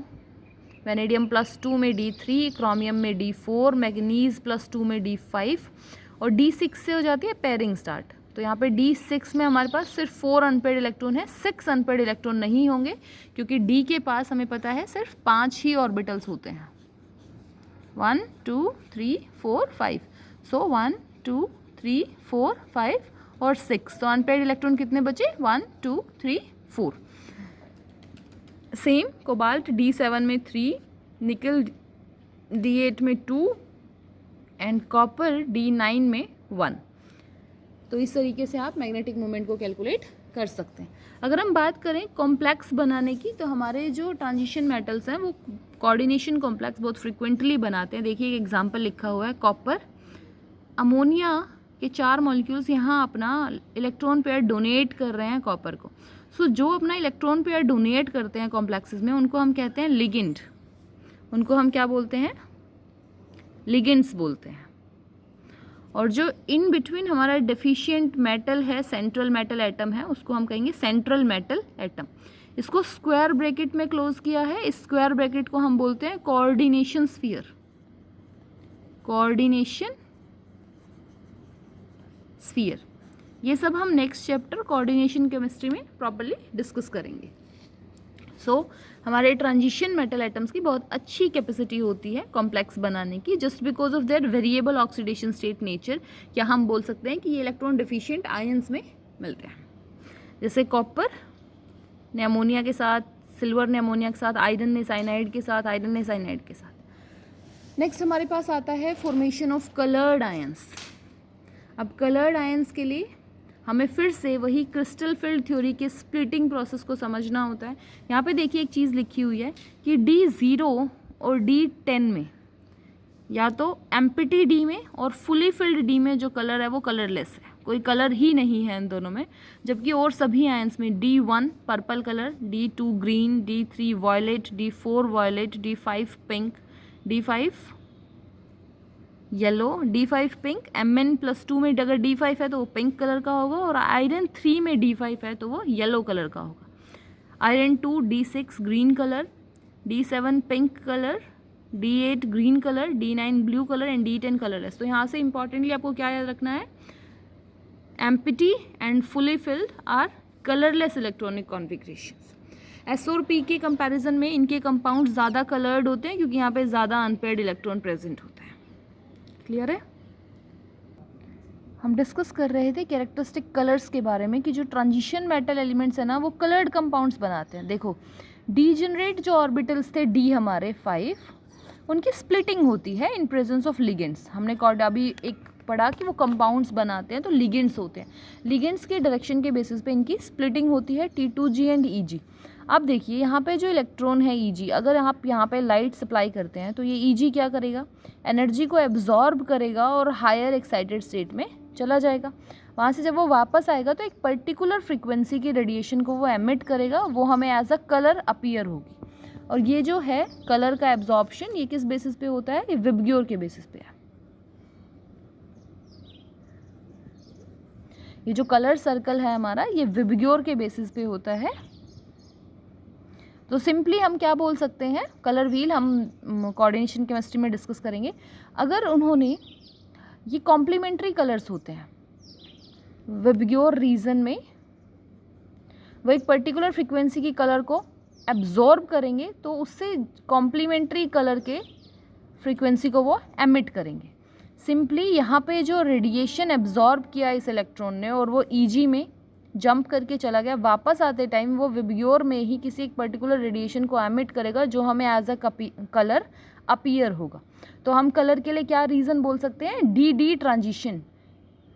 वेनेडियम +2 में D3, क्रोमियम में D4, मैग्नीज +2 में D5 और D6 से हो जाती है पेयरिंग स्टार्ट। तो यहाँ पे D6 में हमारे पास सिर्फ 4 अनपेयर्ड इलेक्ट्रॉन है, 6 अनपेयर्ड इलेक्ट्रॉन नहीं होंगे, क्योंकि D के पास हमें पता है सिर्फ 5 ही ऑर्बिटल्स होते हैं, 1 2 3 4 5। सो 1 2 3 4 5 और 6, तो अनपेयर्ड इलेक्ट्रॉन कितने बचे? 1 2 3 4। सेम कोबाल्ट D7 में 3, निकल D8 में 2 एंड कॉपर D9 में 1। तो इस तरीके से आप मैग्नेटिक मोमेंट को कैलकुलेट कर सकते हैं। अगर हम बात करें कॉम्प्लेक्स बनाने की, तो हमारे जो ट्रांजिशन मेटल्स हैं वो कोऑर्डिनेशन कॉम्प्लेक्स बहुत फ्रिक्वेंटली बनाते हैं। देखिए एक एग्जांपल लिखा हुआ है, कॉपर अमोनिया के 4 मॉलिक्यूल्स यहाँ अपना इलेक्ट्रॉन पेयर डोनेट कर रहे हैं कॉपर को। सो जो अपना इलेक्ट्रॉन पेयर डोनेट करते हैं कॉम्प्लेक्सेस में उनको हम कहते हैं लिगेंड। उनको हम क्या बोलते हैं? लिगेंड्स बोलते हैं। और जो इन बिटवीन हमारा डेफिशिएंट मेटल है, सेंट्रल मेटल एटम है, उसको हम कहेंगे सेंट्रल मेटल एटम। इसको स्क्वायर ब्रैकेट में क्लोज किया है। इस स्क्वायर ब्रैकेट को हम बोलते हैं कोऑर्डिनेशन स्फीयर, कोऑर्डिनेशन स्फीयर। ये सब हम नेक्स्ट चैप्टर कोऑर्डिनेशन केमिस्ट्री में प्रॉपर्ली डिस्कस करेंगे। हमारे ट्रांजिशन मेटल एटम्स की बहुत अच्छी कैपेसिटी होती है कॉम्प्लेक्स बनाने की, just because of their variable oxidation state nature. या हम बोल सकते हैं कि ये इलेक्ट्रॉन डिफिशिएंट आयंस में मिलते हैं, जैसे कॉपर ने अमोनिया के साथ, सिल्वर ने अमोनिया के साथ, आयरन ने साइनाइड के साथ, आयरन ने साइनाइड के साथ। नेक्स्ट हमारे पास आता है फॉर्मेशन ऑफ कलर्ड आयंस। अब कलर्ड आयंस के लिए हमें फिर से वही क्रिस्टल फील्ड थ्योरी के स्प्लिटिंग प्रोसेस को समझना होता है। यहाँ पे देखिए एक चीज़ लिखी हुई है कि D0 और D10 में, या तो एम्प्टी D में और फुली फिल्ड D में जो कलर है वो कलरलेस है, कोई कलर ही नहीं है इन दोनों में। जबकि और सभी आयंस में D1 purple colour, D2 green, D3 violet, D4 violet, D5 pink, D5 yellow, D5 pink. Mn+2 में अगर D5 है तो वो पिंक कलर का होगा, और आयरन 3 में D5 है तो वो येलो कलर का होगा। Iron 2 D6 green colour, D7 pink colour, D8 green colour, D9 blue colour and D10 colourless. तो यहाँ से इंपॉर्टेंटली आपको क्या याद रखना है, empty and fully filled are colourless electronic configurations. S और P के कंपैरिजन में इनके कंपाउंड ज़्यादा कलर्ड होते हैं क्योंकि यहाँ पे ज़्यादा अनपेयर्ड इलेक्ट्रॉन प्रेजेंट होता है। क्लियर है? हम डिस्कस कर रहे थे कैरेक्टरिस्टिक कलर्स के बारे में कि जो ट्रांजिशन मेटल एलिमेंट्स है ना वो कलर्ड कंपाउंड्स बनाते हैं। देखो डीजेनरेट जो ऑर्बिटल्स थे D हमारे 5, उनकी स्प्लिटिंग होती है इन प्रेजेंस ऑफ लिगेंड्स। हमने अभी एक पढ़ा कि वो कंपाउंड्स बनाते हैं तो लिगेंड्स होते हैं। लिगेंड्स के डायरेक्शन के बेसिस पे इनकी स्प्लिटिंग होती है T2G एंड EG। अब देखिए यहाँ पे जो इलेक्ट्रॉन है EG, अगर आप यहाँ पे लाइट सप्लाई करते हैं तो ये EG क्या करेगा, एनर्जी को एब्जॉर्ब करेगा और हायर एक्साइटेड स्टेट में चला जाएगा। वहाँ से जब वो वापस आएगा तो एक पर्टिकुलर फ्रीक्वेंसी की रेडिएशन को वो एमिट करेगा, वो हमें एज अ कलर अपीयर होगी। और ये जो है कलर का एब्जॉर्प्शन, ये किस बेसिस पे होता है, ये विबग्योर के बेसिस पे है। ये जो कलर सर्कल है हमारा, ये विबग्योर के बेसिस पे होता है। तो सिंपली हम क्या बोल सकते हैं, कलर व्हील हम कोऑर्डिनेशन केमिस्ट्री में डिस्कस करेंगे। अगर उन्होंने, ये कॉम्प्लीमेंट्री कलर्स होते हैं विबग्योर रीजन में, वो एक पर्टिकुलर फ्रीक्वेंसी की कलर को एब्जॉर्ब करेंगे तो उससे कॉम्प्लीमेंट्री कलर के फ्रीक्वेंसी को वो एमिट करेंगे। सिंपली यहाँ पे जो रेडिएशन एब्जॉर्ब किया इस इलेक्ट्रॉन ने और वो EG में जंप करके चला गया, वापस आते टाइम वो विबग्योर में ही किसी एक पर्टिकुलर रेडिएशन को एमिट करेगा जो हमें एज अ कलर अपीयर होगा। तो हम कलर के लिए क्या रीज़न बोल सकते हैं, D ट्रांजिशन।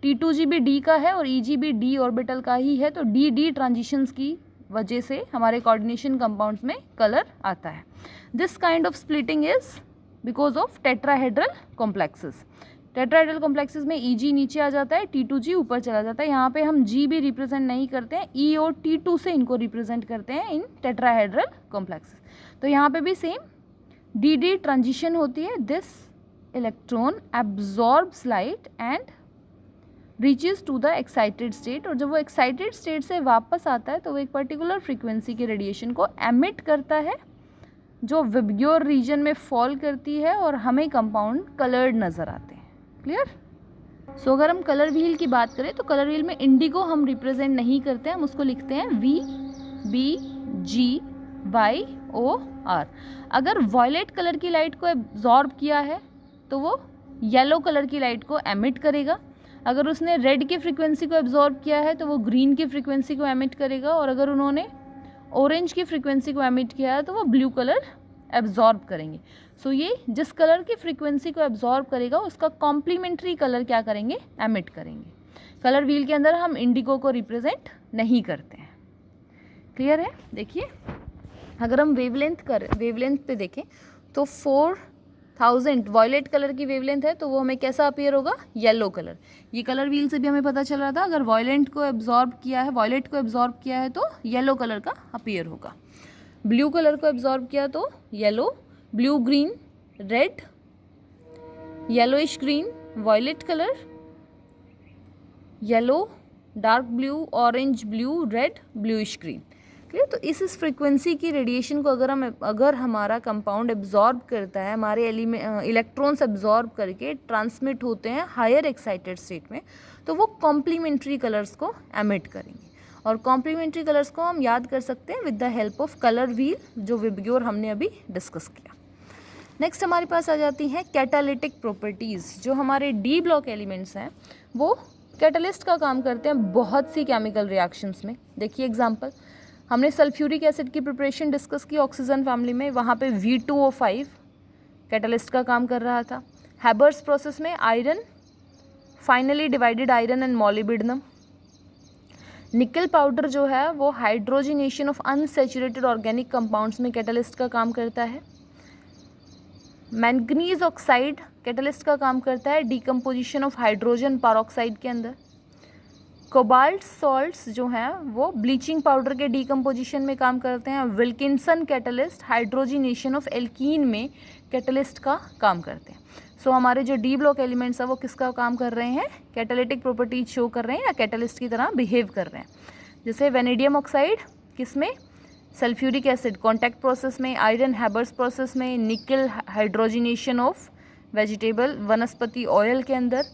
T2G भी D का है और EG भी D ऑर्बिटल का ही है, तो D ट्रांजिशंस की वजह से हमारे कोऑर्डिनेशन कंपाउंड्स में कलर आता है। This kind of splitting is because of tetrahedral complexes. Tetrahedral complexes में EG नीचे आ जाता है, T2G ऊपर चला जाता है। यहाँ पे हम G भी रिप्रेजेंट नहीं करते हैं, E और T2 से इनको रिप्रेजेंट करते हैं इन टेट्राहेड्रल कॉम्प्लेक्सेस। तो यहाँ पे भी सेम D ट्रांजिशन होती है। This electron absorbs light and reaches to the excited state, और जब वो एक्साइटेड स्टेट से वापस आता है तो वो एक पर्टिकुलर फ्रीक्वेंसी के रेडिएशन को एमिट करता है जो विबग्योर रीजन में फॉल करती है और हमें कंपाउंड कलर्ड नज़र आते हैं। क्लियर? सो अगर हम कलर व्हील की बात करें तो कलर व्हील में इंडिगो हम रिप्रेजेंट नहीं करते हैं, हम उसको लिखते हैं VBGYOR। अगर वॉयलेट कलर की लाइट को एब्जॉर्ब किया है तो वो येलो कलर की लाइट को एमिट करेगा। अगर उसने रेड की फ्रीक्वेंसी को एब्जॉर्ब किया है तो वो ग्रीन की फ्रीक्वेंसी को एमिट करेगा, और अगर उन्होंने ऑरेंज की फ्रीक्वेंसी को एमिट किया है तो वो ब्लू कलर एब्जॉर्ब करेंगे। सो ये जिस कलर की फ्रीक्वेंसी को एब्जॉर्ब करेगा उसका कॉम्प्लीमेंट्री कलर क्या करेंगे, एमिट करेंगे। कलर व्हील के अंदर हम इंडिगो को रिप्रेजेंट नहीं करते हैं। क्लियर है? देखिए अगर हम वेवलेंथ पे देखें तो 4000 वॉयलेट कलर की वेवलेंथ है तो वो हमें कैसा अपीयर होगा, येलो कलर। ये कलर व्हील से भी हमें पता चल रहा था, अगर वॉयलेट को एब्जॉर्ब किया है तो येलो कलर का अपीयर होगा। ब्लू कलर को एब्जॉर्ब किया तो yellow, blue green red, yellowish green violet colour, yellow, dark blue, orange blue, red, bluish green. Clear. तो इस फ्रीक्वेंसी की रेडिएशन को अगर हमारा कंपाउंड एब्जॉर्ब करता है, हमारे इलेक्ट्रॉन्स एब्जॉर्ब करके ट्रांसमिट होते हैं हायर एक्साइटेड स्टेट में, तो वो कॉम्प्लीमेंट्री कलर्स को एमिट करेंगे। और कॉम्प्लीमेंट्री कलर्स को हम याद कर सकते हैं with the help of colour wheel, जो विबग्योर हमने अभी डिस्कस किया। नेक्स्ट हमारे पास आ जाती हैं कैटालिटिक प्रॉपर्टीज़। जो हमारे डी ब्लॉक एलिमेंट्स हैं वो कैटलिस्ट का काम करते हैं बहुत सी केमिकल रिएक्शंस में। देखिए एग्जांपल, हमने सल्फ्यूरिक एसिड की प्रिपरेशन डिस्कस की ऑक्सीजन फैमिली में, वहाँ पे V2O5 कैटलिस्ट का काम कर रहा था। हैबर्स प्रोसेस में iron, finally divided iron and molybdenum. निकल पाउडर जो है वो hydrogenation of unsaturated organic compounds में कैटलिस्ट का काम करता है। मैंगनीज ऑक्साइड कैटलिस्ट का काम करता है डीकम्पोजिशन ऑफ हाइड्रोजन पेरोक्साइड के अंदर। कोबाल्ट सॉल्ट्स जो हैं वो ब्लीचिंग पाउडर के डीकम्पोजिशन में काम करते हैं। Wilkinson catalyst hydrogenation of alkene में कैटलिस्ट का काम करते हैं। सो हमारे जो डी ब्लॉक एलिमेंट्स हैं वो किसका काम कर रहे हैं? कैटालिटिक प्रॉपर्टीज शो कर रहे हैं या कैटलिस्ट की तरह बिहेव कर रहे हैं। जैसे वेनेडियम ऑक्साइड किस में? सल्फ्यूरिक एसिड कॉन्टैक्ट प्रोसेस में, आयरन हैबर्स प्रोसेस में, निकल हाइड्रोजिनेशन ऑफ वेजिटेबल वनस्पति ऑयल के अंदर,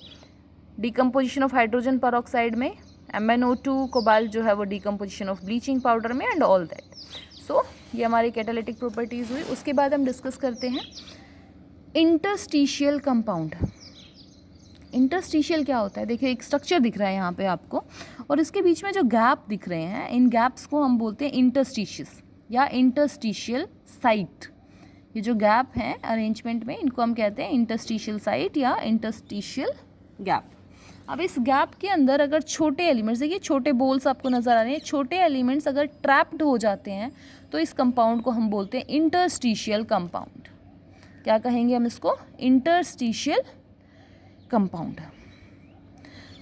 डीकम्पोजिशन ऑफ हाइड्रोजन पेरोक्साइड में, MnO2 कोबाल्ट जो है वो डीकम्पोजिशन ऑफ ब्लीचिंग पाउडर में एंड ऑल दैट। सो ये हमारी कैटालिटिक प्रॉपर्टीज़ हुई। उसके बाद हम डिस्कस करते हैं इंटरस्टिशियल कंपाउंड। इंटरस्टिशियल क्या होता है? देखिए एक स्ट्रक्चर दिख रहा है यहाँ पे आपको, और इसके बीच में जो गैप दिख रहे हैं, इन गैप्स को हम बोलते हैं इंटरस्टिशियस या इंटरस्टिशियल साइट। ये जो गैप हैं अरेंजमेंट में, इनको हम कहते हैं इंटरस्टिशियल साइट या इंटरस्टिशियल गैप। अब इस गैप के अंदर अगर छोटे एलिमेंट्स, देखिए छोटे बोल्स आपको नज़र आ रहे हैं, छोटे एलिमेंट्स अगर ट्रैप्ड हो जाते हैं तो इस कंपाउंड को हम बोलते हैं इंटरस्टिशियल कंपाउंड। क्या कहेंगे हम इसको? Interstitial compound.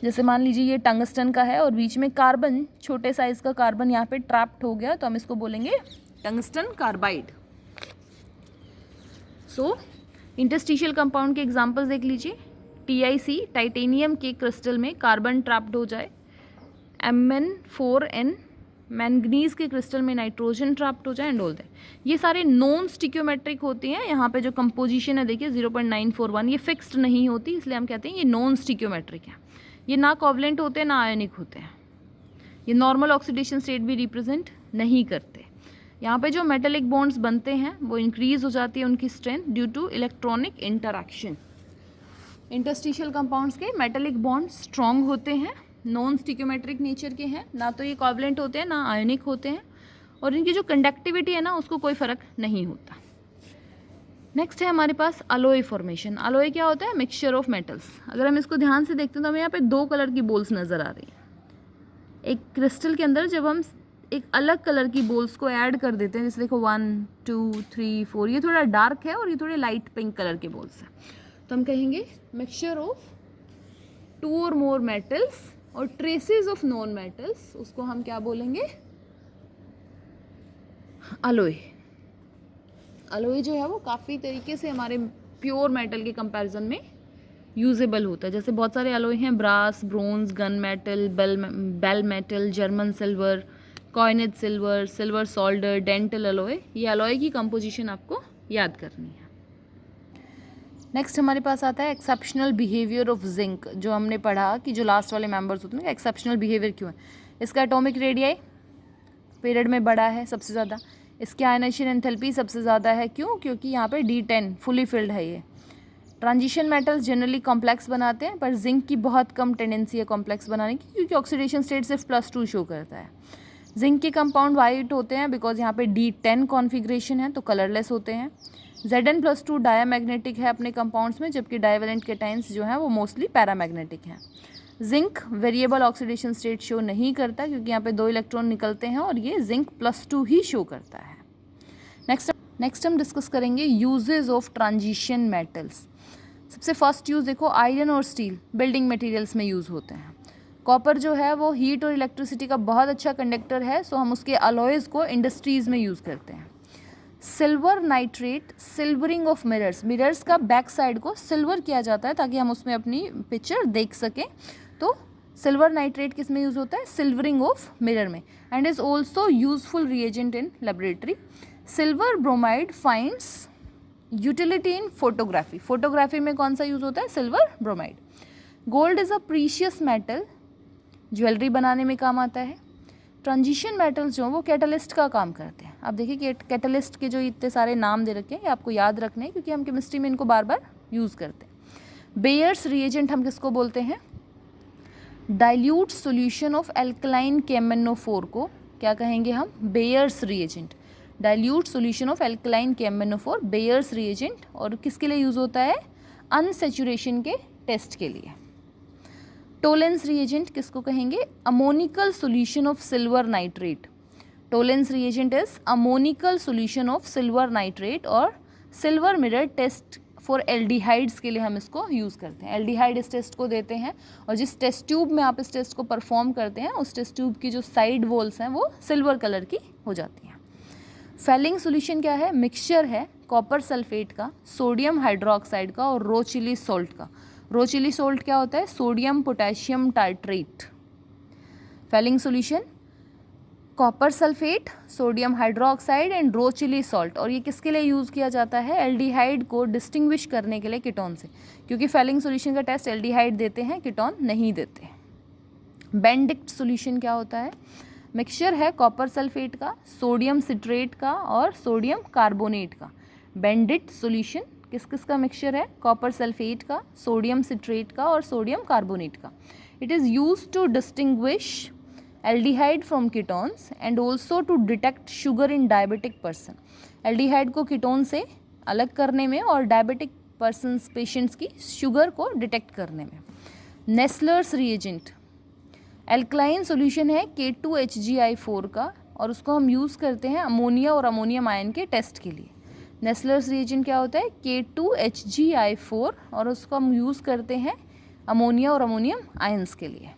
जैसे मान लीजिए ये टंगस्टन का है और बीच में कार्बन, छोटे साइज का कार्बन यहाँ पे ट्रैप्ड हो गया, तो हम इसको बोलेंगे टंगस्टन कार्बाइड। सो इंटरस्टिशियल कंपाउंड के एग्जांपल्स देख लीजिए। TiC टाइटेनियम के क्रिस्टल में कार्बन ट्रैप्ड हो जाए, Mn4n मैंगनीज के क्रिस्टल में नाइट्रोजन ट्रैप्ड हो जाए एंड ऑल दैट। ये सारे नॉन स्टिक्योमेट्रिक होती हैं। यहाँ पे जो कंपोजिशन है देखिए 0.941, ये फिक्स्ड नहीं होती, इसलिए हम कहते हैं ये नॉन स्टिक्योमेट्रिक है। ये ना कोवलेंट होते हैं ना आयनिक होते हैं। ये नॉर्मल ऑक्सीडेशन स्टेट भी रिप्रेजेंट नहीं करते। यहाँ पे जो मेटेलिक बॉन्ड्स बनते हैं वो इंक्रीज हो जाती है उनकी strength due to electronic interaction. Interstitial compounds के मेटेलिक बॉन्ड स्ट्रॉन्ग होते हैं, नॉन स्टिक्योमेट्रिक नेचर के हैं, ना तो ये कोवलेंट होते हैं ना आयनिक होते हैं, और इनकी जो कंडक्टिविटी है ना उसको कोई फ़र्क नहीं होता। नेक्स्ट है हमारे पास अलोय फॉर्मेशन। अलोय क्या होता है? Mixture of metals. अगर हम इसको ध्यान से देखते हैं तो हमें यहाँ पे दो कलर की बोल्स नज़र आ रही हैं। एक क्रिस्टल के अंदर जब हम एक अलग कलर की बोल्स को ऐड कर देते हैं, जैसे देखो 1 2 3 4, ये थोड़ा डार्क है और ये थोड़े लाइट पिंक कलर के बोल्स हैं, तो हम कहेंगे मिक्सचर ऑफ 2 और मोर मेटल्स और ट्रेसेस ऑफ नॉन मेटल्स, उसको हम क्या बोलेंगे? अलोय। अलोय जो है वो काफ़ी तरीके से हमारे प्योर मेटल के कंपैरिजन में यूजेबल होता है। जैसे बहुत सारे अलोय हैं, brass, bronze, gun metal, bell metal, German silver, coinage silver, silver solder, dental alloy. ये अलोय की कंपोजिशन आपको याद करनी है। नेक्स्ट हमारे पास आता है एक्सेप्शनल बिहेवियर ऑफ जिंक। जो हमने पढ़ा कि जो लास्ट वाले मेंबर्स होते हैं एक्सेप्शनल बिहेवियर क्यों है? इसका एटॉमिक रेडियाई पीरियड में बड़ा है सबसे ज़्यादा, इसकी आयनाइजेशन एंथैल्पी सबसे ज़्यादा है। क्यों? क्योंकि यहाँ पे D10 फुली फिल्ड है। ये ट्रांजिशन मेटल्स जनरली कॉम्प्लेक्स बनाते हैं, पर जिंक की बहुत कम टेंडेंसी है कॉम्प्लेक्स बनाने की, क्योंकि ऑक्सीडेशन स्टेट सिर्फ +2 शो करता है। जिंक के कंपाउंड वाइट होते हैं बिकॉज यहाँ पे D10 कॉन्फिग्रेशन है, तो कलरलेस होते हैं। Zn+2 डायामैग्नेटिक है अपने कंपाउंड्स में, जबकि डाइवेलेंट केटाइंस जो हैं वो मोस्टली पैरामैग्नेटिक हैं। Zinc variable oxidation state show नहीं करता क्योंकि यहाँ पे 2 इलेक्ट्रॉन निकलते हैं और ये जिंक +2 ही शो करता है। नेक्स्ट हम डिस्कस करेंगे यूजेस ऑफ ट्रांजिशन मेटल्स। सबसे फर्स्ट यूज़ देखो, आयरन और स्टील बिल्डिंग मटेरियल्स में यूज़ होते हैं। कॉपर जो है वो हीट और इलेक्ट्रिसिटी का बहुत अच्छा कंडक्टर है, सो हम उसके अलॉयज़ को इंडस्ट्रीज़ में यूज़ करते हैं। Silver nitrate silvering of mirrors, mirrors का बैक साइड को सिल्वर किया जाता है ताकि हम उसमें अपनी पिक्चर देख सकें, तो सिल्वर नाइट्रेट किस में यूज़ होता है? सिल्वरिंग ऑफ मिरर में, and is also useful reagent in laboratory. Silver bromide finds utility in photography. Photography में कौन सा यूज़ होता है? Silver bromide. Gold is a precious metal, jewellery बनाने में काम आता है. ट्रांजिशन मेटल्स जो वो कैटलिस्ट का काम करते हैं. आप देखिए कैटलिस्ट के जो इतने सारे नाम दे रखे हैं, ये आपको याद रखने हैं क्योंकि हम केमिस्ट्री में इनको बार बार यूज़ करते हैं. बेयर्स रिएजेंट हम किसको बोलते हैं? Dilute solution of alkaline KMnO4 को क्या कहेंगे हम? Bears reagent. Dilute solution of alkaline KMnO4 bears reagent. और किसके लिए यूज़ होता है? अनसेचुरेशन के टेस्ट के लिए. टोलेंस रिएजेंट किसको कहेंगे? Ammoniacal solution of silver nitrate. Tollens reagent is ammoniacal solution of silver nitrate. और silver mirror test for aldehydes के लिए हम इसको यूज़ करते हैं. एल्डिहाइड इस टेस्ट को देते हैं और जिस टेस्ट ट्यूब में आप इस टेस्ट को परफॉर्म करते हैं उस टेस्ट ट्यूब की जो साइड वॉल्स हैं वो सिल्वर कलर की हो जाती हैं. फेलिंग सॉल्यूशन क्या है? मिक्सचर है कॉपर सल्फेट का, सोडियम हाइड्रोक्साइड का और रो चिली सॉल्ट का. रो चिली सॉल्ट क्या होता है? Sodium potassium tartrate. Fehling solution copper sulphate, sodium hydroxide and Rochelle salt. और ये किसके लिए यूज़ किया जाता है? एल्डिहाइड को डिस्टिंग्विश करने के लिए कीटोन से, क्योंकि फेलिंग सॉल्यूशन का टेस्ट एल्डिहाइड देते हैं, कीटोन नहीं देते. बेंडिक्ट सॉल्यूशन क्या होता है? मिक्सचर है कॉपर सल्फेट का, सोडियम सिट्रेट का और सोडियम कार्बोनेट का. बेंडिक्ट सॉल्यूशन किस किस का मिक्सचर है? कॉपर सल्फेट का, सोडियम सिट्रेट का और सोडियम कार्बोनेट का. It is used to distinguish aldehyde from ketones and also to detect sugar in diabetic person. Aldehyde को कीटोन से अलग करने में और डायबिटिक पर्सन्स पेशेंट्स की शुगर को डिटेक्ट करने में. नेस्लर्स रिएजेंट एल्कलाइन सॉल्यूशन है K2HgI4 का और उसको हम यूज़ करते हैं अमोनिया और अमोनियम आयन के टेस्ट के लिए. नेस्लर्स रिएजेंट क्या होता है? K2HgI4 और उसको हम यूज़ करते हैं अमोनिया और अमोनियम आयंस के लिए.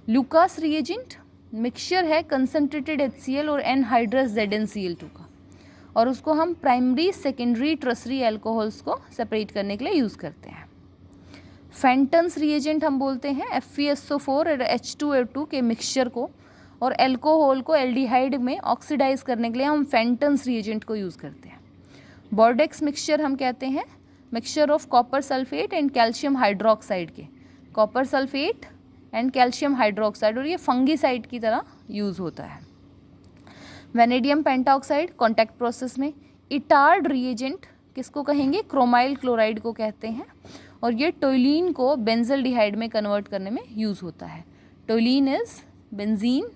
लुकास रिएजेंट मिक्सचर है कंसनट्रेटेड HCl और एनहाइड्रस ZnCl2 का और उसको हम प्राइमरी सेकेंडरी ट्रसरी एल्कोहल्स को सेपरेट करने के लिए यूज़ करते हैं. फेंटन्स रिएजेंट हम बोलते हैं FeSO4 और H2O2 के मिक्सचर को और एल्कोहल को एल्डिहाइड में ऑक्सीडाइज करने के लिए हम फेंटन्स रिएजेंट को यूज़ करते हैं. बॉर्डेक्स मिक्सचर हम कहते हैं mixture of copper sulphate and calcium hydroxide के. Copper sulphate and calcium hydroxide, और ये फंगीसाइड की तरह यूज़ होता है. वेनेडियम पेंटाऑक्साइड कॉन्टैक्ट प्रोसेस में. इटार्ड रिएजेंट किसको कहेंगे? क्रोमाइल क्लोराइड को कहते हैं और ये टोल्यूइन को बेंजल्डिहाइड में कन्वर्ट करने में यूज़ होता है. टोल्यूइन इज बेंजीन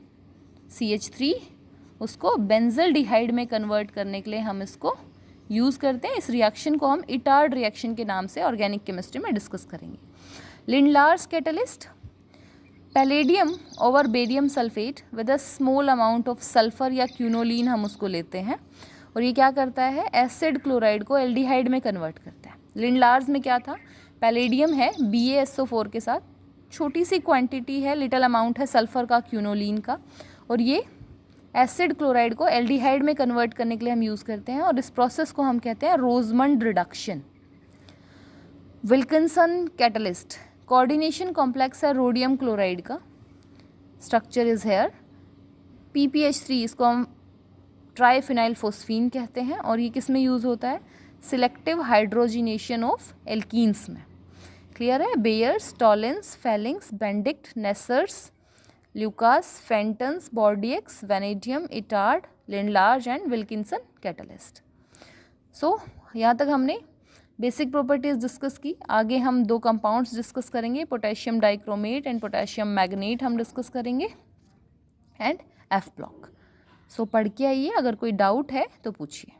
CH3, उसको बेंजल्डिहाइड में कन्वर्ट करने के लिए हम इसको यूज़ करते हैं. इस रिएक्शन को हम इटार्ड रिएक्शन के नाम से ऑर्गेनिक केमिस्ट्री में डिस्कस करेंगे. Lindlar's catalyst palladium over barium sulphate with a small amount of sulphur या क्यूनोलिन हम उसको लेते हैं और ये क्या करता है? एसिड क्लोराइड को एल्डिहाइड में कन्वर्ट करता है. लिंडलार्स में क्या था? पैलेडियम है BaSO4 के साथ, छोटी सी क्वांटिटी है, लिटिल अमाउंट है सल्फर का, क्यूनोलिन का, और ये एसिड क्लोराइड को एल्डिहाइड में कन्वर्ट करने के लिए हम यूज़ करते हैं और इस प्रोसेस को हम कहते हैं Rosenmund reduction. Wilkinson catalyst coordination complex है रोडियम क्लोराइड का. स्ट्रक्चर इज हेयर PPH3, इसको हम ट्राइफिनाइल फोस्फीन कहते हैं और ये किस में यूज़ होता है? सिलेक्टिव हाइड्रोजिनेशन ऑफ एल्कीन्स में. क्लियर है? Baeyer's, Tollens, Fehling's, Benedict, Nessler's, Lucas, Fenton's, Bordeaux, vanadium, Etard, Lindlar's and Wilkinson catalyst. So यहाँ तक हमने बेसिक प्रॉपर्टीज़ डिस्कस की. आगे हम 2 कंपाउंड्स डिस्कस करेंगे, potassium dichromate and potassium magnet हम डिस्कस करेंगे एंड F ब्लॉक. सो पढ़ के आइए, अगर कोई डाउट है तो पूछिए.